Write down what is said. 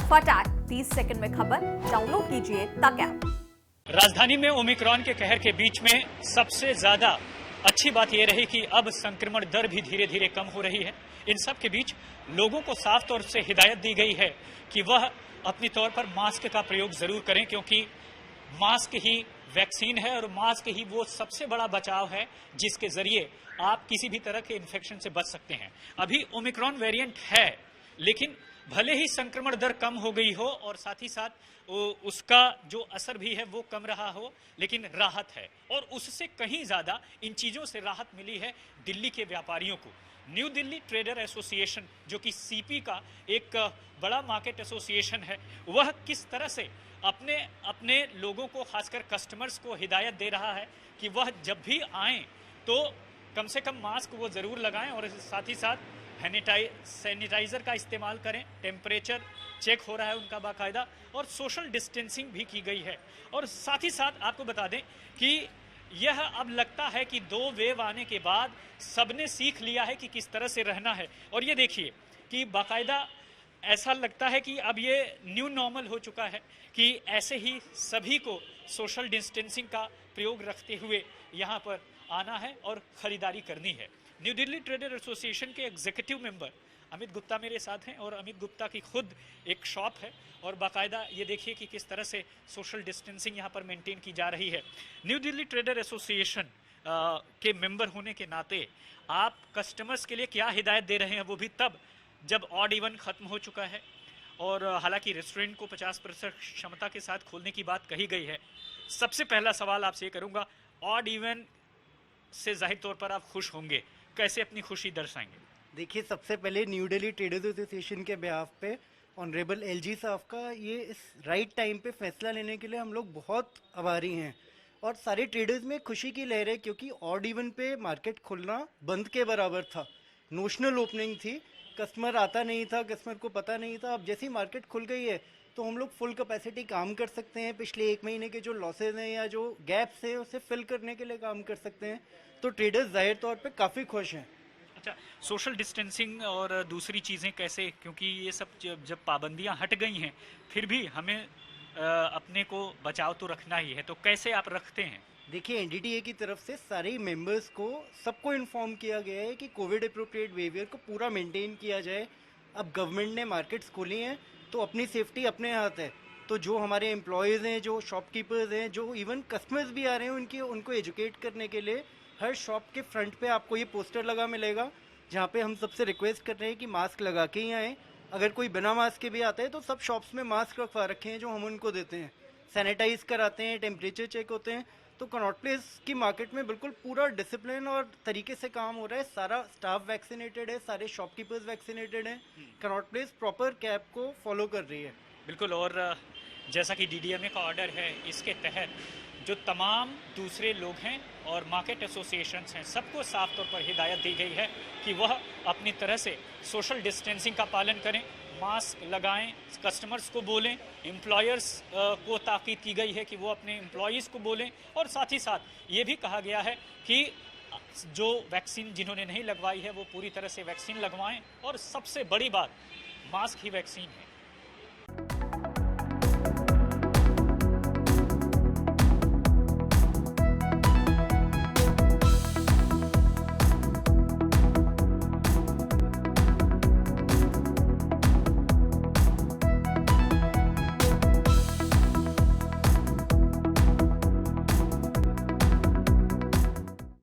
फटाक 30 सेकंड में खबर डाउनलोड कीजिए तक ऐप। राजधानी में ओमिक्रॉन के कहर के बीच में सबसे ज्यादा अच्छी बात यह रही कि अब संक्रमण दर भी धीरे धीरे कम हो रही है। इन सब के बीच लोगों को साफ तौर से हिदायत दी गई है कि वह अपने तौर पर मास्क का प्रयोग जरूर करें, क्योंकि मास्क ही वैक्सीन है और मास्क ही वो सबसे बड़ा बचाव है जिसके जरिए आप किसी भी तरह के इन्फेक्शन से बच सकते हैं। अभी ओमिक्रॉन वेरिएंट है, लेकिन भले ही संक्रमण दर कम हो गई हो और साथ ही साथ उसका जो असर भी है वो कम रहा हो, लेकिन राहत है और उससे कहीं ज्यादा इन चीजों से राहत मिली है दिल्ली के व्यापारियों को। न्यू दिल्ली ट्रेडर एसोसिएशन, जो कि सीपी का एक बड़ा मार्केट एसोसिएशन है, वह किस तरह से अपने अपने लोगों को, खासकर कस्टमर्स को हिदायत दे रहा है कि वह जब भी आएं तो कम से कम मास्क वो जरूर लगाएं और साथ ही साथ सैनिटाइजर का इस्तेमाल करें। टेम्परेचर चेक हो रहा है उनका बाकायदा और सोशल डिस्टेंसिंग भी की गई है। और साथ ही साथ आपको बता दें कि यह अब लगता है कि 2 वेव आने के बाद सबने सीख लिया है कि किस तरह से रहना है। और ये देखिए कि बाकायदा ऐसा लगता है कि अब ये न्यू नॉर्मल हो चुका है कि ऐसे ही सभी को सोशल डिस्टेंसिंग का प्रयोग रखते हुए यहाँ पर आना है और खरीदारी करनी है। न्यू दिल्ली ट्रेडर एसोसिएशन के एग्जीक्यूटिव मेंबर अमित गुप्ता मेरे साथ हैं और अमित गुप्ता की खुद एक शॉप है और बाकायदा ये देखिए कि किस तरह से सोशल डिस्टेंसिंग यहाँ पर मेंटेन की जा रही है। न्यू दिल्ली ट्रेडर एसोसिएशन के मेंबर होने के नाते आप कस्टमर्स के लिए क्या हिदायत दे रहे हैं, वो भी तब जब ऑड इवन खत्म हो चुका है और हालांकि रेस्टोरेंट को 50% क्षमता के साथ खोलने की बात कही गई है। सबसे पहला सवाल आपसे ये करूंगा, ऑड इवन से जाहिर तौर पर आप खुश होंगे, कैसे अपनी खुशी दर्शाएंगे? देखिए, सबसे पहले न्यू दिल्ली ट्रेडर्स एसोसिएशन के बिहाफ पे ऑनरेबल एलजी साहब का ये इस राइट टाइम पे फैसला लेने के लिए हम लोग बहुत आभारी हैं और सारे ट्रेडर्स में खुशी की लहर है, क्योंकि ऑड इवन पे मार्केट खुलना बंद के बराबर था। नोशनल ओपनिंग थी, कस्टमर आता नहीं था, कस्टमर को पता नहीं था। अब जैसी मार्केट खुल गई है तो हम लोग फुल कैपेसिटी काम कर सकते हैं। पिछले 1 महीने के जो लॉसेज हैं या जो गैप्स हैं उसे फिल करने के लिए काम कर सकते हैं। तो ट्रेडर्स जाहिर तौर पे काफ़ी खुश हैं। अच्छा, सोशल डिस्टेंसिंग और दूसरी चीज़ें कैसे, क्योंकि ये सब जब पाबंदियां हट गई हैं फिर भी हमें अपने को बचाव तो रखना ही है, तो कैसे आप रखते हैं? देखिए, एनडीटीए की तरफ से सारे मेंबर्स को सबको इन्फॉर्म किया गया है कि कोविड अप्रोप्रिएट बिहेवियर को पूरा मेंटेन किया जाए। अब गवर्नमेंट ने मार्केट्स खोली हैं तो अपनी सेफ्टी अपने हाथ है। तो जो हमारे एम्प्लॉयज़ हैं, जो शॉपकीपर्स हैं, जो इवन कस्टमर्स भी आ रहे हैं, उनको एजुकेट करने के लिए हर शॉप के फ्रंट पे आपको ये पोस्टर लगा मिलेगा, जहाँ पे हम सबसे रिक्वेस्ट कर रहे हैं कि मास्क लगा के ही आएँ। अगर कोई बिना मास्क के भी आता है तो सब शॉप्स में मास्क रखवा रखे हैं जो हम उनको देते हैं। सैनिटाइज कराते हैं, टेम्परेचर चेक होते हैं। तो कनॉट प्लेस की मार्केट में बिल्कुल पूरा डिसिप्लिन और तरीके से काम हो रहा है। सारा स्टाफ वैक्सीनेटेड है, सारे शॉपकीपर्स वैक्सीनेटेड हैं। कनॉट प्लेस प्रॉपर कैप को फॉलो कर रही है। बिल्कुल, और जैसा कि डीडीएमए का ऑर्डर है, इसके तहत जो तमाम दूसरे लोग हैं और मार्केट एसोसिएशंस हैं, सबको साफ तौर पर हिदायत दी गई है कि वह अपनी तरह से सोशल डिस्टेंसिंग का पालन करें, मास्क लगाएं, कस्टमर्स को बोलें, एम्प्लॉयर्स को ताकीद की गई है कि वो अपने एम्प्लॉयज़ को बोलें और साथ ही साथ ये भी कहा गया है कि जो वैक्सीन जिन्होंने नहीं लगवाई है वो पूरी तरह से वैक्सीन लगवाएं और सबसे बड़ी बात, मास्क ही वैक्सीन है।